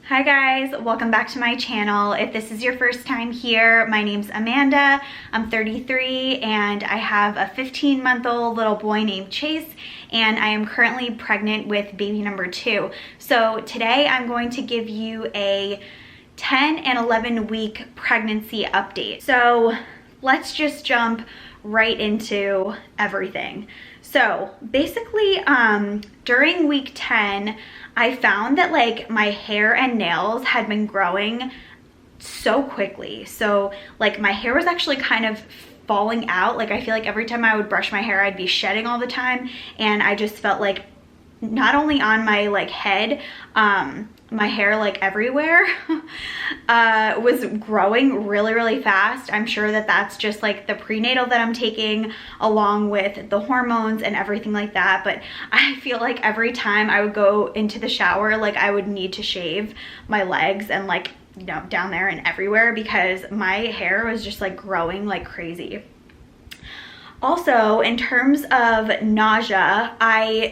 Hi guys, welcome back to my channel. If this is your first time here, my name's Amanda. I'm 33 and I have a 15-month-old little boy named Chase, and I am currently pregnant with baby number 2. So today I'm going to give you a 10 and 11 week pregnancy update. So let's just jump right into everything. So basically, during week 10, I found that like my hair and nails had been growing so quickly. So like my hair was actually kind of falling out. Like I feel like every time I would brush my hair, I'd be shedding all the time. And I just felt like not only on my like head, my hair like everywhere was growing really fast. I'm sure that that's just like the prenatal that I'm taking along with the hormones and everything like that. But I feel like every time I would go into the shower, like I would need to shave my legs and like, you know, down there and everywhere because my hair was just like growing like crazy. Also, in terms of nausea,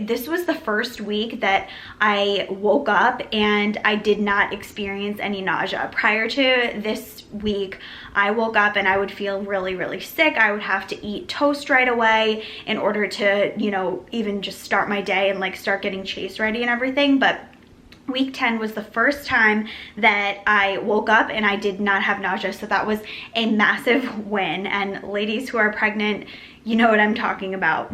this was the first week that I woke up and I did not experience any nausea. Prior to this week, I woke up and I would feel really sick. I would have to eat toast right away in order to, you know, even just start my day and like start getting Chase ready and everything. But week 10 was the first time that I woke up and I did not have nausea. So that was a massive win. And ladies who are pregnant, you know what I'm talking about.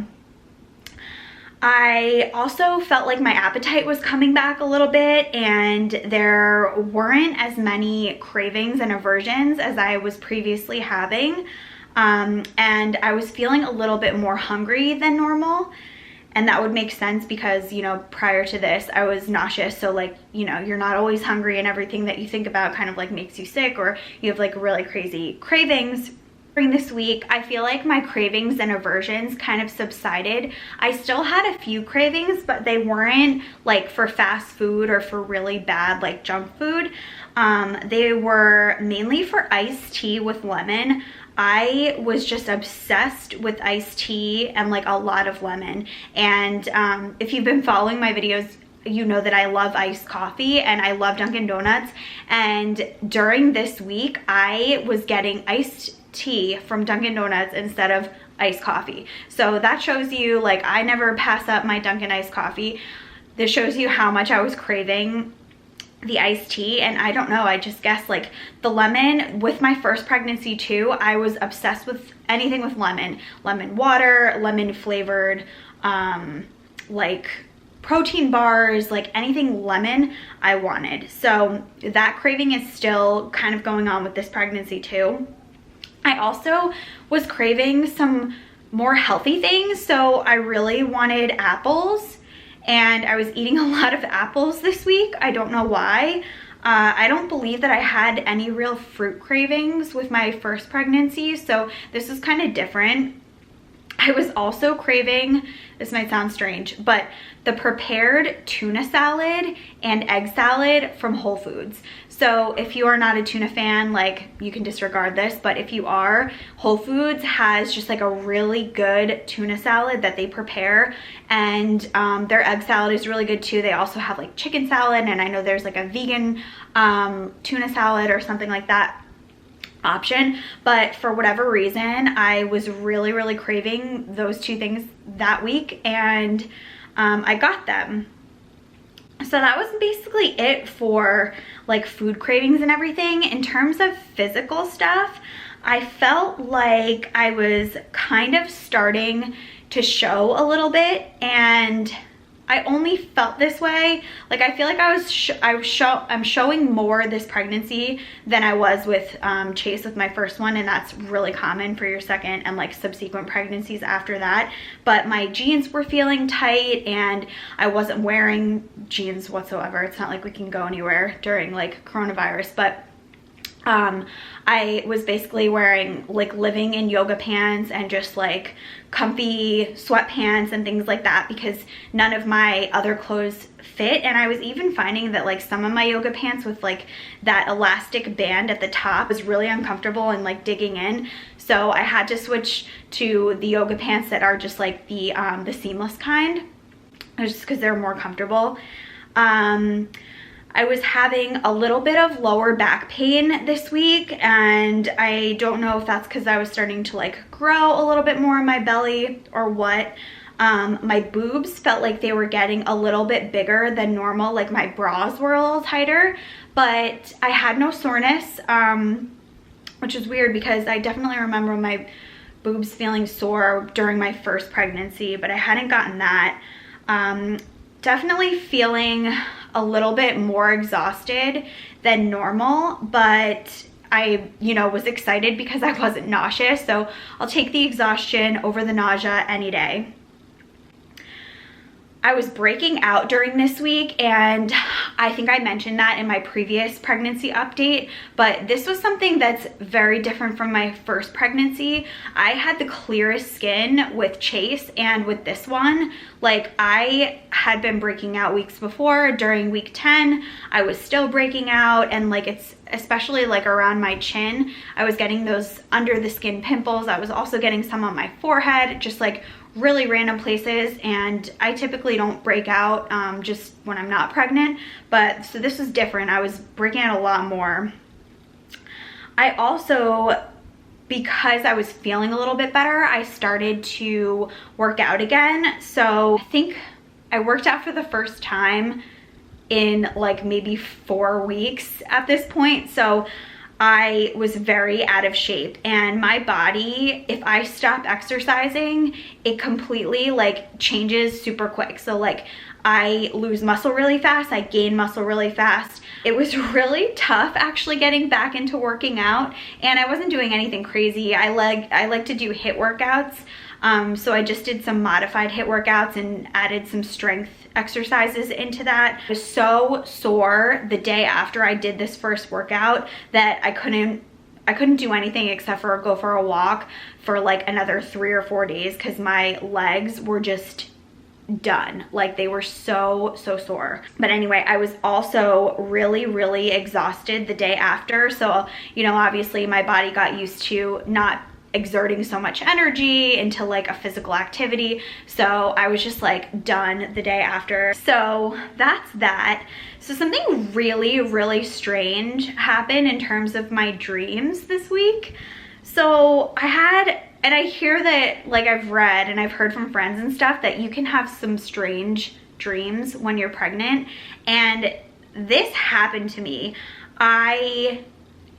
I also felt like my appetite was coming back a little bit and there weren't as many cravings and aversions as I was previously having. And I was feeling a little bit more hungry than normal. And that would make sense because, you know, prior to this, I was nauseous. So like, you know, you're not always hungry and everything that you think about kind of like makes you sick, or you have like really crazy cravings. During this week, I feel like my cravings and aversions kind of subsided. I still had a few cravings, but they weren't like for fast food or for really bad like junk food. They were mainly for iced tea with lemon. I was just obsessed with iced tea and like a lot of lemon. And if you've been following my videos, you know that I love iced coffee and I love Dunkin' Donuts. And during this week, I was getting iced tea from Dunkin' Donuts instead of iced coffee. So that shows you, like, I never pass up my Dunkin' iced coffee. This shows you how much I was craving the iced tea. And I don't know, I just guess like the lemon with my first pregnancy too, I was obsessed with anything with lemon water, lemon flavored, like protein bars, like anything lemon I wanted. So that craving is still kind of going on with this pregnancy too. I also was craving some more healthy things. So I really wanted apples. And I was eating a lot of apples this week. I don't know why. I don't believe that I had any real fruit cravings with my first pregnancy, so this is kind of different. I was also craving, this might sound strange, but the prepared tuna salad and egg salad from Whole Foods. So if you are not a tuna fan, like, you can disregard this, but if you are, Whole Foods has just like a really good tuna salad that they prepare, and their egg salad is really good too. They also have like chicken salad, and I know there's like a vegan tuna salad or something like that option, but for whatever reason I was really craving those two things that week, and I got them. So that was basically it for like food cravings and everything. In terms of physical stuff, I felt like I was kind of starting to show a little bit, and I only felt this way. Like I feel like I'm showing more this pregnancy than I was with Chase with my first one, and that's really common for your second and like subsequent pregnancies after that. But my jeans were feeling tight and I wasn't wearing jeans whatsoever. It's not like we can go anywhere during like coronavirus, but I was basically wearing like living in yoga pants and just like comfy sweatpants and things like that because none of my other clothes fit. And I was even finding that like some of my yoga pants with like that elastic band at the top was really uncomfortable and like digging in. So I had to switch to the yoga pants that are just like the seamless kind, just because they're more comfortable. I was having a little bit of lower back pain this week, and I don't know if that's because I was starting to like grow a little bit more in my belly or what. My boobs felt like they were getting a little bit bigger than normal, like my bras were a little tighter, but I had no soreness, which is weird because I definitely remember my boobs feeling sore during my first pregnancy, but I hadn't gotten that. Definitely feeling a little bit more exhausted than normal, but I, was excited because I wasn't nauseous, so I'll take the exhaustion over the nausea any day. I was breaking out during this week, and I think I mentioned that in my previous pregnancy update, but this was something that's very different from my first pregnancy. I had the clearest skin with Chase, and with this one, like, I had been breaking out weeks before. During week 10, I was still breaking out, and like, it's especially like around my chin, I was getting those under the skin pimples. I was also getting some on my forehead, just like really random places, and I typically don't break out just when I'm not pregnant, but so this was different. I was breaking out a lot more. I also, because I was feeling a little bit better, I started to work out again. So I think I worked out for the first time in like maybe 4 weeks at this point. So I was very out of shape, and my body, if I stop exercising, it completely like changes super quick. So like, I lose muscle really fast, I gain muscle really fast. It was really tough actually getting back into working out, and I wasn't doing anything crazy. I like to do HIIT workouts. So I just did some modified HIIT workouts and added some strength exercises into that. I was so sore the day after I did this first workout that I couldn't do anything except for go for a walk for like another 3 or 4 days because my legs were just done. Like, they were so sore. But anyway, I was also really exhausted the day after. So, obviously my body got used to not exerting so much energy into like a physical activity, so I was just like done the day after. So that's that. So something really strange happened in terms of my dreams this week. So and I hear that, like, I've read and I've heard from friends and stuff that you can have some strange dreams when you're pregnant, and this happened to me.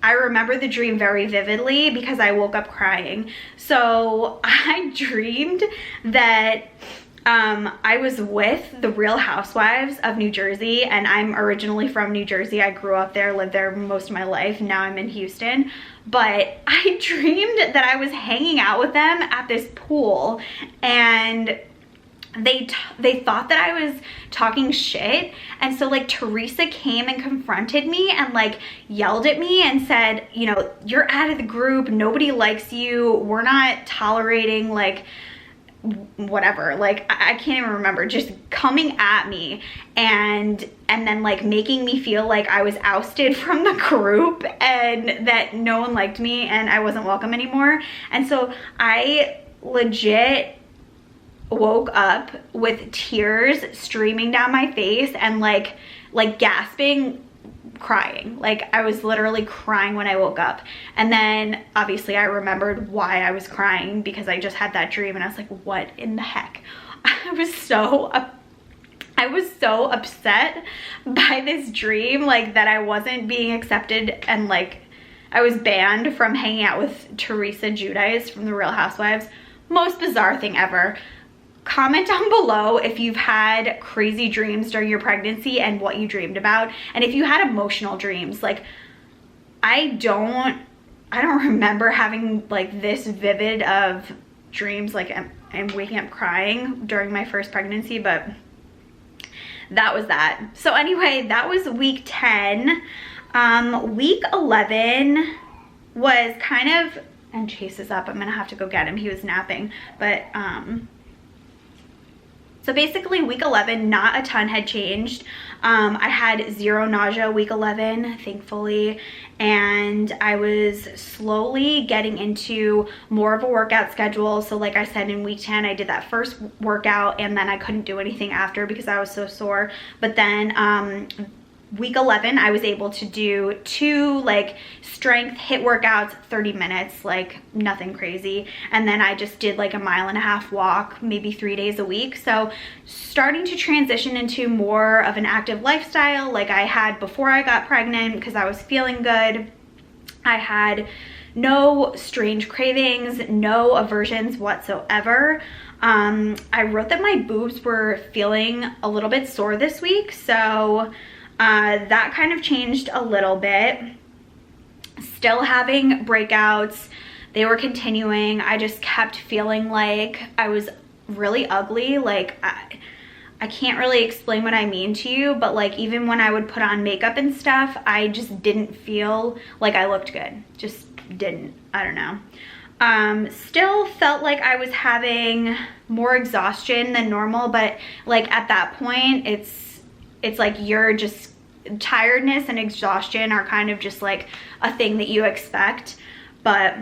I remember the dream very vividly because I woke up crying. So I dreamed that I was with the Real Housewives of New Jersey, and I'm originally from New Jersey. I grew up there, lived there most of my life. Now I'm in Houston. But I dreamed that I was hanging out with them at this pool, and they thought that I was talking shit, and so like Teresa came and confronted me and like yelled at me and said, you're out of the group, nobody likes you, we're not tolerating like whatever, like I can't even remember, just coming at me and then like making me feel like I was ousted from the group and that no one liked me and I wasn't welcome anymore. And so I legit woke up with tears streaming down my face and like gasping, crying. Like, I was literally crying when I woke up. And then obviously I remembered why I was crying, because I just had that dream and I was like, what in the heck? I was so upset by this dream, like that I wasn't being accepted, and like I was banned from hanging out with Teresa Giudice from the Real Housewives. Most bizarre thing ever. Comment down below if you've had crazy dreams during your pregnancy and what you dreamed about, and if you had emotional dreams. Like, I don't remember having like this vivid of dreams, like I'm waking up crying during my first pregnancy, but that was that. So anyway, that was week 10. Week 11 was kind of, and Chase is up, I'm gonna have to go get him, he was napping, but so basically week 11, not a ton had changed. I had 0 nausea week 11, thankfully, and I was slowly getting into more of a workout schedule. So like I said, in week 10, I did that first workout, and then I couldn't do anything after because I was so sore. But then week 11, I was able to do 2 like strength HIIT workouts, 30 minutes, like nothing crazy. And then I just did like a 1.5 mile walk, maybe 3 days a week. So starting to transition into more of an active lifestyle like I had before I got pregnant, because I was feeling good. I had no strange cravings, no aversions whatsoever. I wrote that my boobs were feeling a little bit sore this week, so that kind of changed a little bit. Still having breakouts, they were continuing. I just kept feeling like I was really ugly. Like I can't really explain what I mean to you, but like even when I would put on makeup and stuff, I just didn't feel like I looked good. Just didn't. I don't know. Still felt like I was having more exhaustion than normal, but like at that point, it's like you're just, tiredness and exhaustion are kind of just like a thing that you expect. But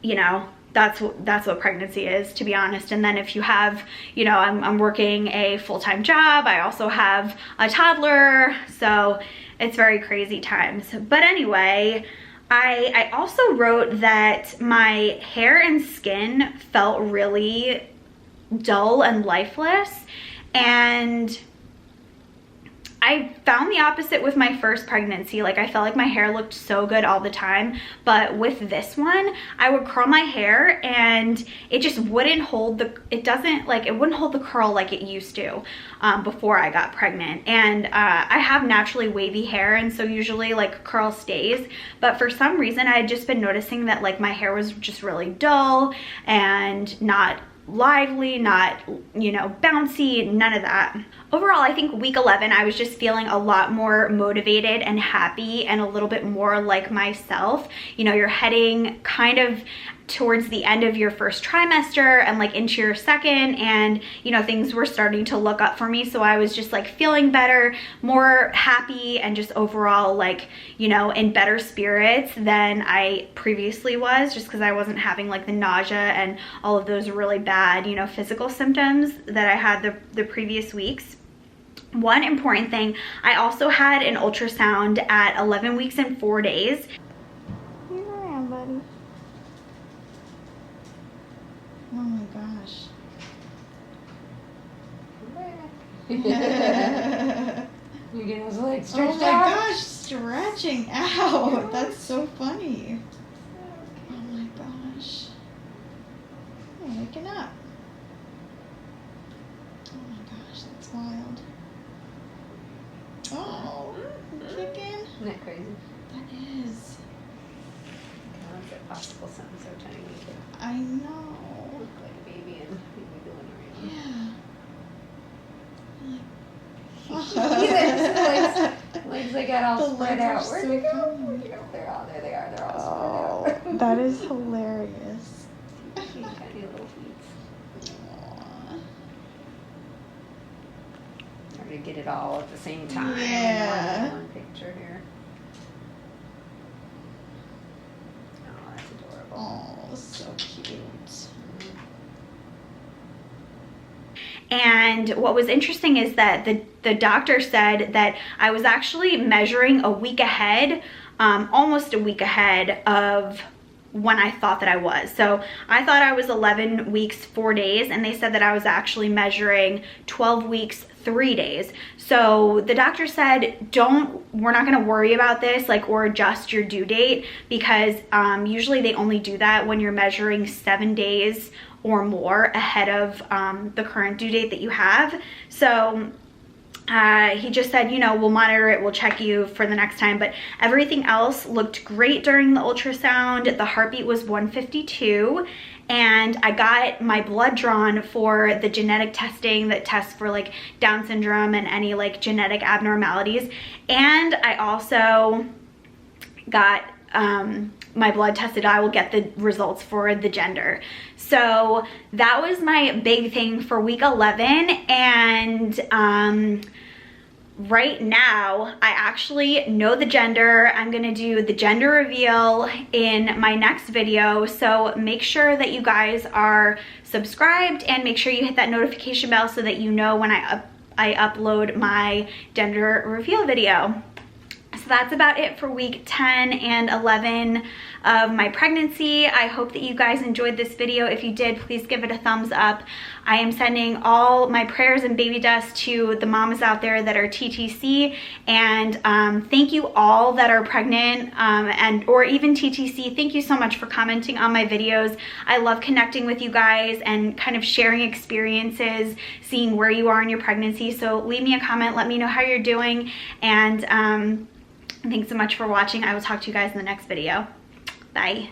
you know, that's what pregnancy is, to be honest. And then if you have, you know, I'm working a full-time job, I also have a toddler, so it's very crazy times. But anyway, I also wrote that my hair and skin felt really dull and lifeless, and I found the opposite with my first pregnancy. Like I felt like my hair looked so good all the time, but with this one, I would curl my hair and it just wouldn't hold the, it wouldn't hold the curl like it used to before I got pregnant. And I have naturally wavy hair, and so usually like curl stays, but for some reason I had just been noticing that like my hair was just really dull and not lively, not, you know, bouncy, none of that. Overall, I think week 11, I was just feeling a lot more motivated and happy and a little bit more like myself. You know, you're heading kind of towards the end of your first trimester and like into your second, and you know, things were starting to look up for me. So I was just like feeling better, more happy, and just overall like, you know, in better spirits than I previously was, just because I wasn't having like the nausea and all of those really bad, you know, physical symptoms that I had the previous weeks. One important thing, I also had an ultrasound at 11 weeks and 4 days. Here I am, buddy. Oh my gosh. You get those legs stretched out? Oh my gosh, stretching out. That's so funny. Oh my gosh. You're waking up. Oh my gosh, that's wild. Oh, kicking. Isn't that crazy? That is. How is it possible something so tiny could I know. look like a baby and be doing Yeah. legs they got all The spread legs are out. Where'd so they go? funny. Where'd they go? They're all there. They are. They're all Oh, spread out. that is hilarious. Tiny little feet. Aw. Trying to get it all at the same time. Yeah. One picture here. Oh, that's adorable. Oh, so cute. And what was interesting is that the doctor said that I was actually measuring a week ahead, almost a week ahead of when I thought that I was. So I thought I was 11 weeks, 4 days, and they said that I was actually measuring 12 weeks, 3 days. So the doctor said, we're not gonna worry about this, like, or adjust your due date, because usually they only do that when you're measuring 7 days or more ahead of the current due date that you have. So he just said, you know, we'll monitor it, we'll check you for the next time, but everything else looked great during the ultrasound. The heartbeat was 152, and I got my blood drawn for the genetic testing that tests for like Down syndrome and any like genetic abnormalities. And I also got my blood tested. I will get the results for the gender. So that was my big thing for week 11. And right now I actually know the gender. I'm gonna do the gender reveal in my next video, so make sure that you guys are subscribed and make sure you hit that notification bell so that you know when I I upload my gender reveal video. So that's about it for week 10 and 11 of my pregnancy. I hope that you guys enjoyed this video. If you did, please give it a thumbs up. I am sending all my prayers and baby dust to the mamas out there that are TTC, and thank you all that are pregnant or even TTC. Thank you so much for commenting on my videos. I love connecting with you guys and kind of sharing experiences, seeing where you are in your pregnancy. So leave me a comment, let me know how you're doing, and thanks so much for watching. I will talk to you guys in the next video. Bye.